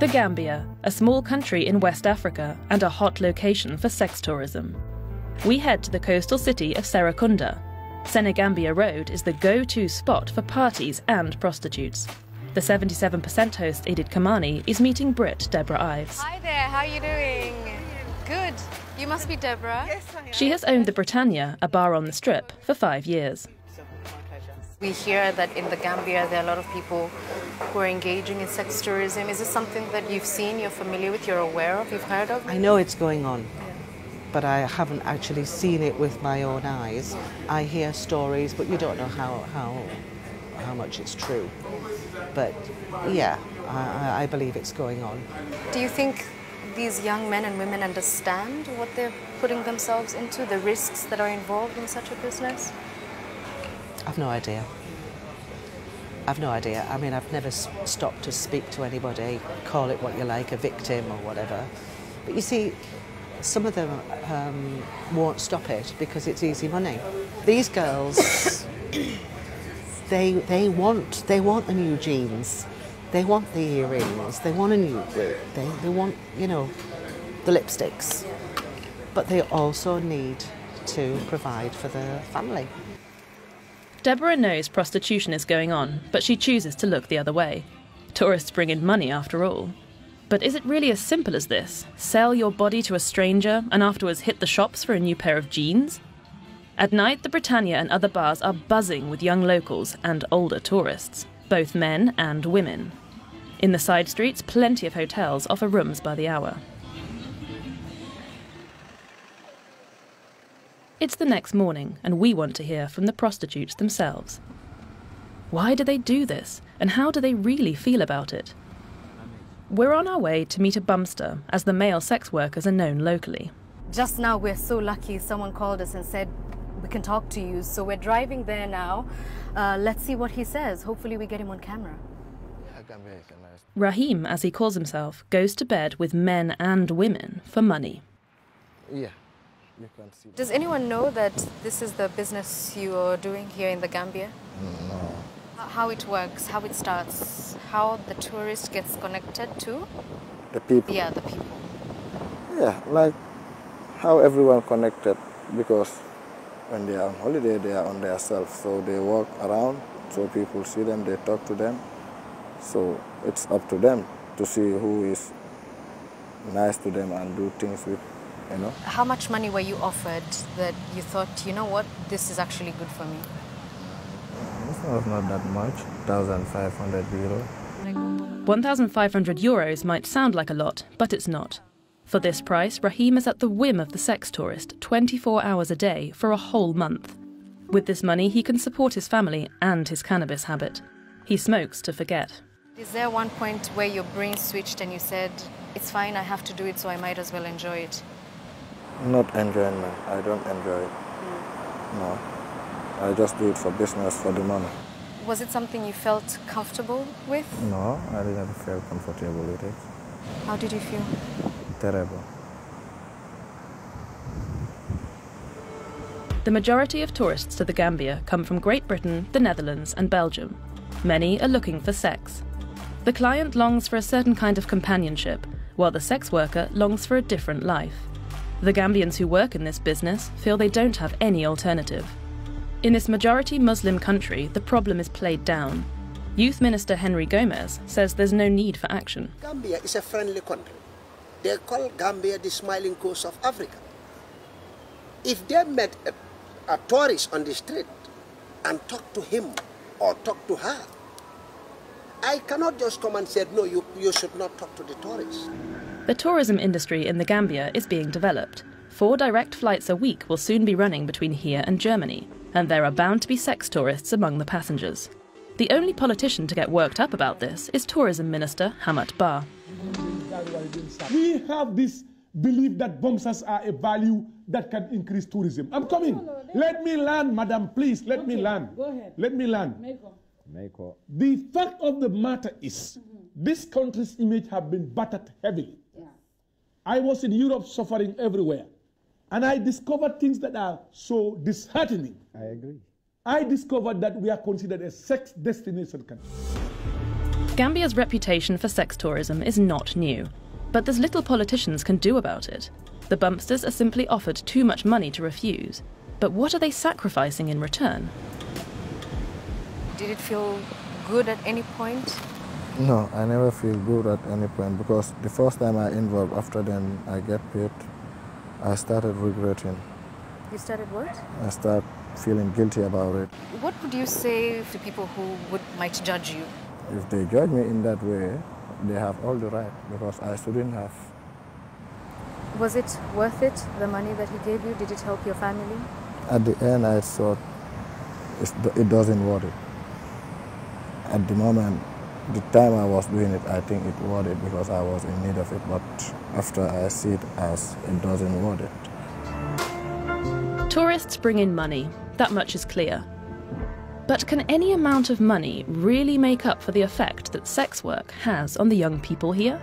The Gambia, a small country in West Africa and a hot location for sex tourism. We head to the coastal city of Serekunda. Senegambia Road is the go-to spot for parties and prostitutes. The 77% host Edith Kamani is meeting Brit Deborah Ives. Hi there, how are you doing? Good. You must be Deborah. Yes, I am. She has owned the Britannia, a bar on the Strip, for 5 years. We hear that in the Gambia there are a lot of people who are engaging in sex tourism. Is this something that you've seen, you're familiar with, you're aware of, you've heard of? I know it's going on, but I haven't actually seen it with my own eyes. I hear stories, but you don't know how much it's true. But yeah, I believe it's going on. Do you think these young men and women understand what they're putting themselves into, the risks that are involved in such a business? I've no idea. I've no idea. I mean, I've never stopped to speak to anybody, call it what you like, a victim or whatever. But you see, some of them won't stop it because it's easy money. These girls, they want the new jeans, they want the earrings, they want a new wig, they want, you know, the lipsticks. But they also need to provide for their family. Deborah knows prostitution is going on, but she chooses to look the other way. Tourists bring in money after all. But is it really as simple as this? Sell your body to a stranger and afterwards hit the shops for a new pair of jeans? At night, the Britannia and other bars are buzzing with young locals and older tourists, both men and women. In the side streets, plenty of hotels offer rooms by the hour. It's the next morning, and we want to hear from the prostitutes themselves. Why do they do this, and how do they really feel about it? We're on our way to meet a bumster, as the male sex workers are known locally. Just now we're so lucky someone called us and said we can talk to you, so we're driving there now. Let's see what he says. Hopefully we get him on camera. Rahim, as he calls himself, goes to bed with men and women for money. Yeah. Does anyone know that this is the business you are doing here in the Gambia? No. How it works, how it starts, how the tourist gets connected to? The people? Yeah, the people. Yeah, like how everyone connected, because when they are on holiday, they are on their self. So they walk around, so people see them, they talk to them. So it's up to them to see who is nice to them and do things with. You know? How much money were you offered that you thought, you know what, this is actually good for me? It was not that much, 1,500 euros. 1,500 euros might sound like a lot, but it's not. For this price, Rahim is at the whim of the sex tourist 24 hours a day for a whole month. With this money, he can support his family and his cannabis habit. He smokes to forget. Is there one point where your brain switched and you said, it's fine, I have to do it, so I might as well enjoy it? Not enjoyment. I don't enjoy it. No. I just do it for business, for the money. Was it something you felt comfortable with? No, I didn't feel comfortable with it. How did you feel? Terrible. The majority of tourists to the Gambia come from Great Britain, the Netherlands and Belgium. Many are looking for sex. The client longs for a certain kind of companionship, while the sex worker longs for a different life. The Gambians who work in this business feel they don't have any alternative. In this majority Muslim country, the problem is played down. Youth Minister Henry Gomez says there's no need for action. Gambia is a friendly country. They call Gambia the smiling coast of Africa. If they met a tourist on the street and talk to him or talk to her, I cannot just come and say, no, you should not talk to the tourists. The tourism industry in the Gambia is being developed. 4 direct flights a week will soon be running between here and Germany, and there are bound to be sex tourists among the passengers. The only politician to get worked up about this is Tourism Minister Hamat Bah. We have this belief that bombs are a value that can increase tourism. I'm coming. Let me land, madam, please. Let me land. Go ahead. Let me land. Meko. The fact of the matter is, this country's image has been battered heavily. Yeah. I was in Europe suffering everywhere, and I discovered things that are so disheartening. I agree. I discovered that we are considered a sex destination country. Gambia's reputation for sex tourism is not new, but there's little politicians can do about it. The bumpsters are simply offered too much money to refuse. But what are they sacrificing in return? Did it feel good at any point? No, I never feel good at any point because the first time I involved, after then I get paid, I started regretting. You started what? I start feeling guilty about it. What would you say to people who might judge you? If they judge me in that way, they have all the right because I shouldn't have. Was it worth it, the money that he gave you? Did it help your family? At the end, I thought it doesn't worth it. At the moment, the time I was doing it, I think it worth it because I was in need of it. But after I see it as it doesn't worth it. Tourists bring in money, that much is clear. But can any amount of money really make up for the effect that sex work has on the young people here?